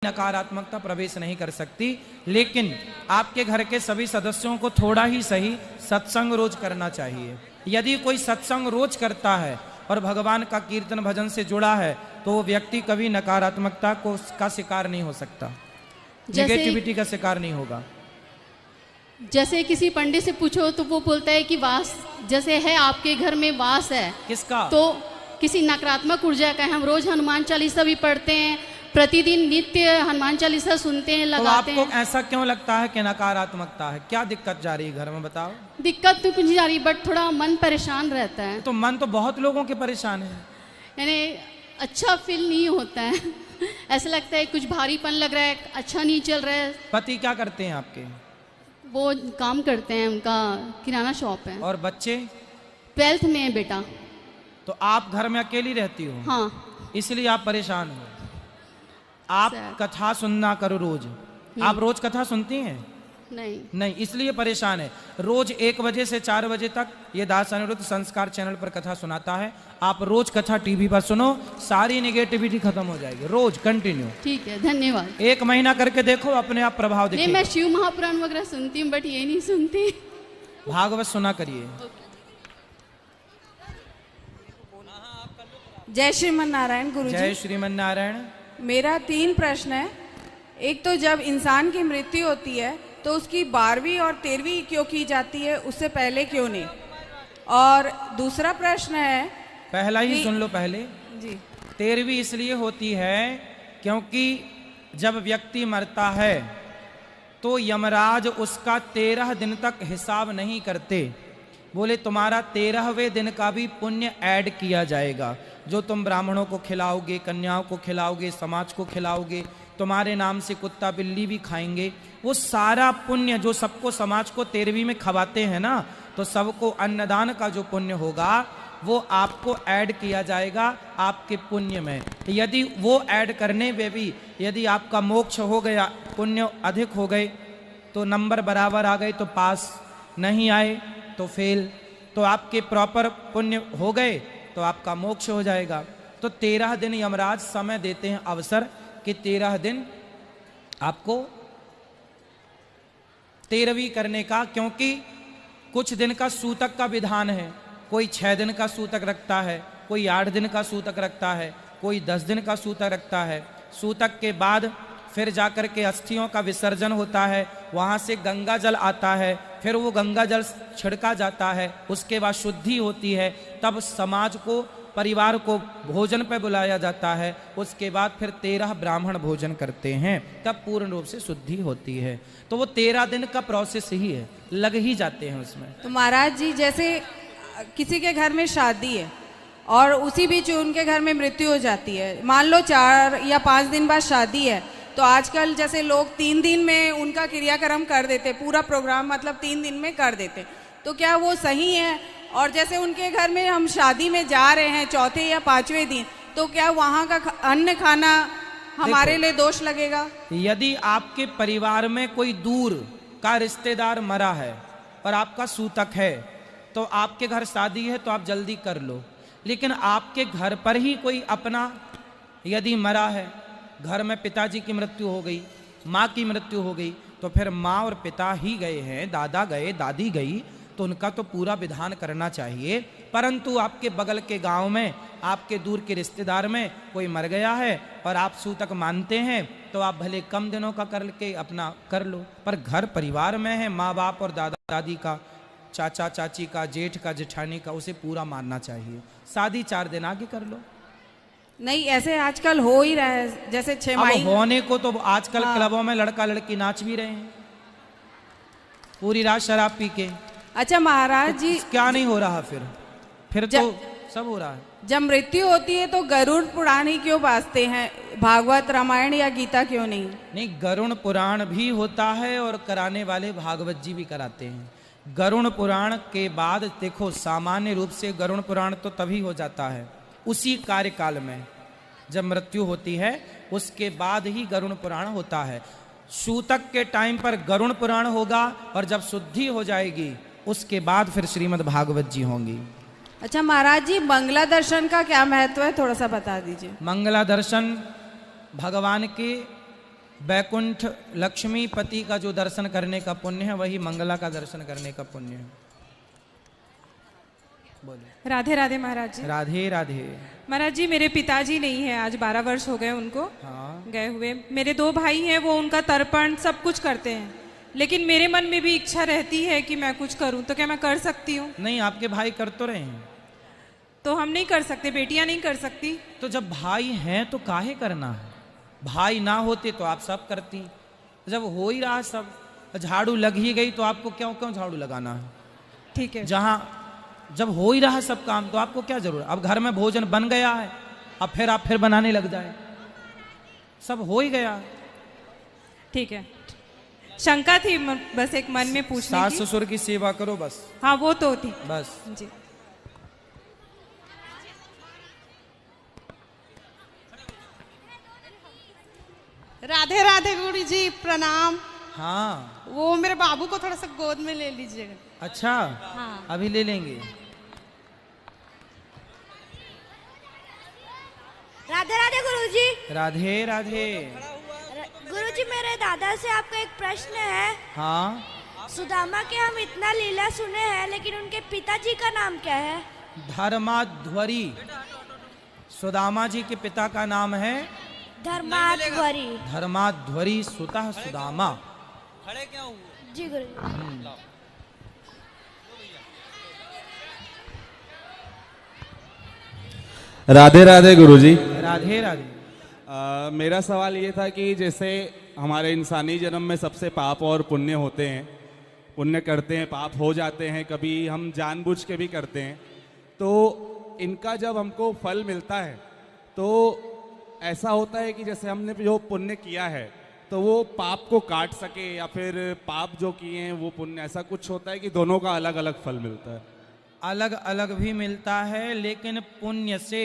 नकारात्मकता प्रवेश नहीं कर सकती। लेकिन आपके घर के सभी सदस्यों को थोड़ा ही सही सत्संग रोज करना चाहिए। यदि कोई सत्संग रोज करता है और भगवान का कीर्तन भजन से जुड़ा है तो वो व्यक्ति कभी नकारात्मकता का शिकार नहीं हो सकता, नेगेटिविटी का शिकार नहीं होगा। जैसे किसी पंडित से पूछो तो वो बोलता है कि वास जैसे है आपके घर में वास है किसका, तो किसी नकारात्मक ऊर्जा का है। हम रोज हनुमान चालीसा भी पढ़ते हैं, प्रतिदिन नित्य हनुमान चालीसा सुनते हैं, लगाते हैं। तो आपको ऐसा क्यों लगता है कि नकारात्मकता है? क्या दिक्कत जा रही है घर में, बताओ। दिक्कत तो कुछ नहीं जा रही, बट थोड़ा मन परेशान रहता है। तो मन तो बहुत लोगों के परेशान है, यानी अच्छा फील नहीं होता है ऐसा लगता है कुछ भारीपन लग रहा है, अच्छा नहीं चल रहा है। पति क्या करते हैं आपके? वो काम करते हैं, उनका किराना शॉप है। और बच्चे? 12th में है बेटा। तो आप घर में अकेली रहती हो? हाँ, इसलिए आप परेशान हो। आप कथा सुनना करो रोज। आप रोज कथा सुनती हैं? नहीं, इसलिए परेशान है। रोज 1 बजे से 4 बजे तक ये दास अनिरुद्ध संस्कार चैनल पर कथा सुनाता है। आप रोज कथा टीवी पर सुनो, सारी नेगेटिविटी खत्म हो जाएगी। रोज कंटिन्यू। ठीक है, धन्यवाद। 1 महीना करके देखो, अपने आप प्रभाव दिखेगा। नहीं, मैं शिव महापुराण वगैरह सुनती हूँ, बट ये नहीं सुनती। भागवत सुना करिए। जय श्रीमन नारायण गुरुजी। जय श्रीमन नारायण। मेरा 3 प्रश्न है। एक तो जब इंसान की मृत्यु होती है तो उसकी 12वीं और 13वीं क्यों की जाती है, उससे पहले क्यों नहीं? और दूसरा प्रश्न है, पहला ही सुन लो पहले जी। 13वीं इसलिए होती है क्योंकि जब व्यक्ति मरता है तो यमराज उसका 13 दिन तक हिसाब नहीं करते। बोले तुम्हारा 13वें दिन का भी पुण्य ऐड किया जाएगा। जो तुम ब्राह्मणों को खिलाओगे, कन्याओं को खिलाओगे, समाज को खिलाओगे, तुम्हारे नाम से कुत्ता बिल्ली भी खाएंगे, वो सारा पुण्य जो सबको समाज को 13वीं में खवाते हैं ना, तो सबको अन्नदान का जो पुण्य होगा वो आपको ऐड किया जाएगा आपके पुण्य में। यदि वो ऐड करने में भी यदि आपका मोक्ष हो गया, पुण्य अधिक हो गए तो नंबर बराबर आ गए तो पास, नहीं आए तो फेल, तो आपके प्रॉपर पुण्य हो गए तो आपका मोक्ष हो जाएगा। तो 13 दिन यमराज समय देते हैं, अवसर कि 13 दिन आपको 13वीं करने का। क्योंकि कुछ दिन का सूतक का विधान है। कोई 6 दिन का सूतक रखता है, कोई 8 दिन का सूतक रखता है, कोई 10 दिन का सूतक रखता है। सूतक के बाद फिर जाकर के अस्थियों का विसर्जन होता है, वहाँ से गंगा जल आता है, फिर वो गंगा जल छिड़का जाता है, उसके बाद शुद्धि होती है, तब समाज को, परिवार को भोजन पे बुलाया जाता है। उसके बाद फिर 13 ब्राह्मण भोजन करते हैं, तब पूर्ण रूप से शुद्धि होती है। तो वो 13 दिन का प्रोसेस ही है, लग ही जाते हैं उसमें। तो महाराज जी, जैसे किसी के घर में शादी है और उसी बीच उनके घर में मृत्यु हो जाती है, मान लो 4 या 5 दिन बाद शादी है, तो आजकल जैसे लोग 3 दिन में उनका क्रियाक्रम कर देते, पूरा प्रोग्राम मतलब 3 दिन में कर देते, तो क्या वो सही है? और जैसे उनके घर में हम शादी में जा रहे हैं 4थे या 5वें दिन, तो क्या वहाँ का अन्न खाना हमारे लिए दोष लगेगा? यदि आपके परिवार में कोई दूर का रिश्तेदार मरा है और आपका सूतक है, तो आपके घर शादी है तो आप जल्दी कर लो। लेकिन आपके घर पर ही कोई अपना यदि मरा है, घर में पिताजी की मृत्यु हो गई, माँ की मृत्यु हो गई, तो फिर माँ और पिता ही गए हैं, दादा गए, दादी गई, तो उनका तो पूरा विधान करना चाहिए। परंतु आपके बगल के गांव में, आपके दूर के रिश्तेदार में कोई मर गया है और आप सूतक मानते हैं, तो आप भले कम दिनों का करके अपना कर लो, पर घर परिवार में है, माँ बाप और दादा दादी का, चाचा चाची का, जेठ का, जेठानी का, उसे पूरा मानना चाहिए। शादी 4 दिन आगे कर लो। नहीं, ऐसे आजकल हो ही रहा है, जैसे 6 माही होने को तो आजकल क्लबों में लड़का लड़की नाच भी रहे हैं पूरी रात शराब पी के। अच्छा महाराज जी, क्या नहीं हो रहा? फिर तो सब हो रहा है। जब मृत्यु होती है तो गरुड़ पुराण ही क्यों बाजते हैं, भागवत रामायण या गीता क्यों नहीं? नहीं, गरुड़ पुराण भी होता है और कराने वाले भागवत जी भी कराते हैं। गरुड़ पुराण के बाद देखो, सामान्य रूप से गरुड़ पुराण तो तभी हो जाता है उसी कार्यकाल में, जब मृत्यु होती है उसके बाद ही गरुड़ पुराण होता है। सूतक के टाइम पर गरुड़ पुराण होगा और जब शुद्धि हो जाएगी उसके बाद फिर श्रीमद् भागवत जी होंगी। अच्छा महाराज जी, मंगला दर्शन का क्या महत्व है, थोड़ा सा बता दीजिए। मंगला दर्शन भगवान के वैकुंठ लक्ष्मी पति का जो दर्शन करने का पुण्य है वही मंगला का दर्शन करने का पुण्य है। बोलो। राधे राधे महाराज जी। राधे राधे। महाराज जी मेरे पिताजी नहीं है, आज 12 वर्ष हो गए उनको गए हुए। मेरे 2 भाई हैं, वो उनका तर्पण सब कुछ करते हैं, लेकिन मेरे मन में भी इच्छा रहती है कि मैं कुछ करूं, तो क्या मैं कर सकती हूँ? नहीं, आपके भाई कर तो रहे हैं। तो हम नहीं कर सकते, बेटियां नहीं कर सकती? तो जब भाई हैं तो काहे करना है? भाई ना होते तो आप सब करती। जब हो ही रहा सब, झाड़ू लग ही गई तो आपको क्यों क्यों झाड़ू लगाना है? ठीक है। जहां जब हो ही रहा सब काम तो आपको क्या जरूरत? अब घर में भोजन बन गया है, अब फिर आप बनाने लग जाए, सब हो ही गया। ठीक है, शंका थी बस एक मन में पूछने की। सास ससुर की सेवा करो बस। हाँ वो तो थी बस जी। राधे राधे गुरु जी, प्रणाम। हाँ, वो मेरे बाबू को थोड़ा सा गोद में ले लीजिएगा। अच्छा। हाँ। अभी ले लेंगे। राधे राधे गुरुजी। राधे राधे। गुरुजी, मेरे दादा से आपका एक प्रश्न है। हाँ। सुदामा के हम इतना लीला सुने हैं, लेकिन उनके पिताजी का नाम क्या है? धर्माध्वरी। सुदामा जी के पिता का नाम है धर्माध्वरी। धर्माध्वरी सुतः सुदामा। जी गुरुजी। राधे राधे गुरुजी। राधे राधे। मेरा सवाल ये था कि जैसे हमारे इंसानी जन्म में सबसे पाप और पुण्य होते हैं, पुण्य करते हैं, पाप हो जाते हैं, कभी हम जानबूझ के भी करते हैं, तो इनका जब हमको फल मिलता है तो ऐसा होता है कि जैसे हमने जो पुण्य किया है तो वो पाप को काट सके, या फिर पाप जो किए हैं वो पुण्य, ऐसा कुछ होता है कि दोनों का अलग अलग फल मिलता है? अलग अलग भी मिलता है, लेकिन पुण्य से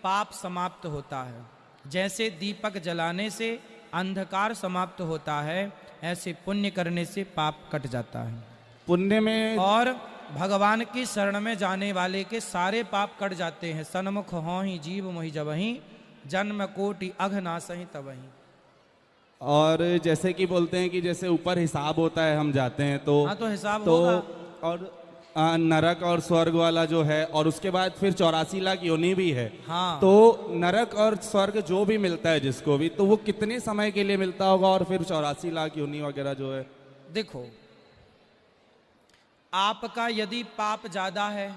पाप समाप्त होता है। जैसे दीपक जलाने से अंधकार समाप्त होता है, ऐसे पुण्य करने से पाप कट जाता है। पुण्य में और भगवान की शरण में जाने वाले के सारे पाप कट जाते हैं। सन्मुख हों ही जीव मोहि जबहि, जन्म कोटि अघ नासहि तबहि। और जैसे कि बोलते हैं कि जैसे ऊपर हिसाब होता है, हम जाते हैं तो हाँ, तो हिसाब तो होगा। और नरक और स्वर्ग वाला जो है, और उसके बाद फिर 84 लाख योनि भी है। हाँ। तो नरक और स्वर्ग जो भी मिलता है जिसको भी, तो वो कितने समय के लिए मिलता होगा? और फिर 84 लाख योनि वगैरह जो है, देखो, आपका यदि पाप ज्यादा है,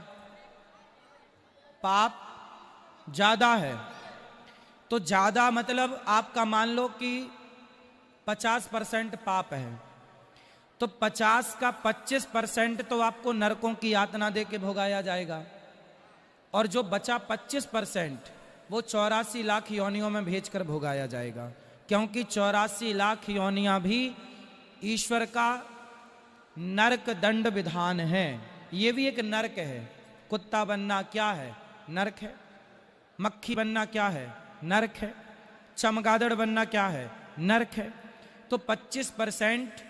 पाप ज्यादा है, तो ज्यादा मतलब आपका मान लो कि 50% पाप है, तो 50 का 25% तो आपको नरकों की यातना दे के भोगाया जाएगा, और जो बचा 25% वो 84 लाख योनियों में भेजकर भोगाया जाएगा। क्योंकि 84 लाख योनियां भी ईश्वर का नरक दंड विधान है। ये भी एक नरक है। कुत्ता बनना क्या है? नरक है। मक्खी बनना क्या है? नरक है। चमगादड़ बनना क्या है? नरक है। तो 25%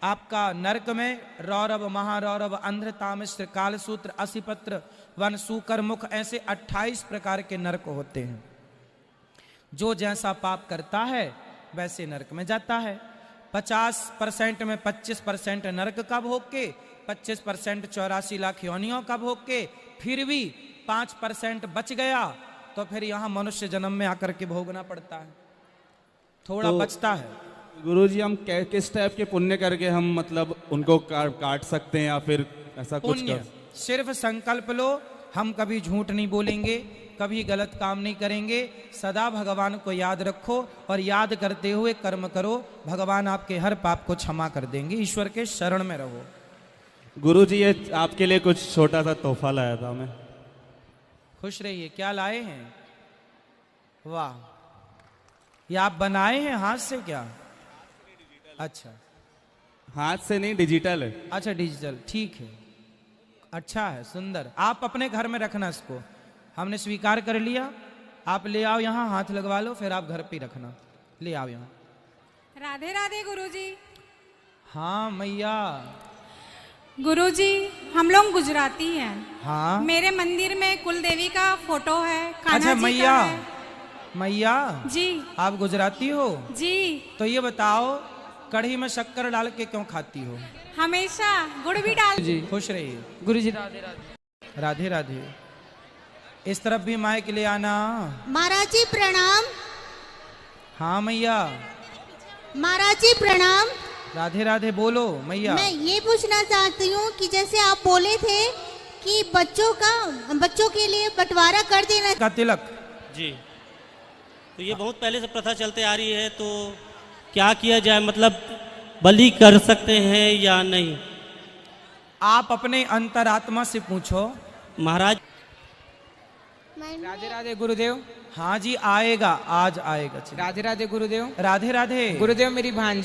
आपका नरक में रौरव, महारौरव, अंध्र, तामिश्र, कालसूत्र, असिपत्र, वन, सूकर, मुख, ऐसे 28 प्रकार के नरक होते हैं। जो जैसा पाप करता है वैसे नरक में जाता है। 50% में 25% नरक का भोग के, 25% 84 लाख योनियों का भोग के, फिर भी 5% बच गया तो फिर यहाँ मनुष्य जन्म में आकर के भोगना पड़ता है, थोड़ा बचता है। गुरुजी हम किस टाइप के पुण्य करके हम मतलब उनको काट सकते हैं, या फिर ऐसा कुछ पुण्य सिर्फ संकल्प लो, हम कभी झूठ नहीं बोलेंगे, कभी गलत काम नहीं करेंगे, सदा भगवान को याद रखो और याद करते हुए कर्म करो, भगवान आपके हर पाप को क्षमा कर देंगे। ईश्वर के शरण में रहो। गुरुजी ये आपके लिए कुछ छोटा सा तोहफा लाया था मैं। खुश रहिए। क्या लाए हैं? वाह, ये आप बनाए हैं हाथ से क्या? अच्छा, हाथ से नहीं, डिजिटल है। अच्छा डिजिटल, ठीक है, अच्छा है, सुंदर। आप अपने घर में रखना इसको, हमने स्वीकार कर लिया। आप ले आओ यहाँ, हाथ लगवा लो, फिर आप घर पे रखना। ले आओ यहाँ। राधे राधे गुरुजी। हाँ मैया। गुरुजी हम लोग गुजराती हैं। हाँ। मेरे मंदिर में कुल देवी का फोटो है, कान्हा अच्छा जी मैया, का है। मैया जी आप गुजराती हो? जी तो ये बताओ कढ़ी में शक्कर डाल के क्यों खाती हो? हमेशा गुड़ भी डाल जी खुश रहिए। गुरु जी राधे राधे। राधे राधे। इस तरफ भी माइक ले आना। महाराज जी प्रणाम। हाँ मैया। महाराज जी प्रणाम। राधे राधे बोलो मैया। मैं ये पूछना चाहती हूँ कि जैसे आप बोले थे कि बच्चों के लिए बंटवारा कर देना का तिलक। जी तो ये बहुत पहले से प्रथा चलते आ रही है, तो क्या किया जाए, मतलब बलि कर सकते हैं या नहीं? आप अपने अंतरात्मा से पूछो। महाराज राधे राधे गुरुदेव। हाँ जी आएगा, आज आएगा। राधे राधे गुरुदेव। राधे राधे गुरुदेव मेरी भांजी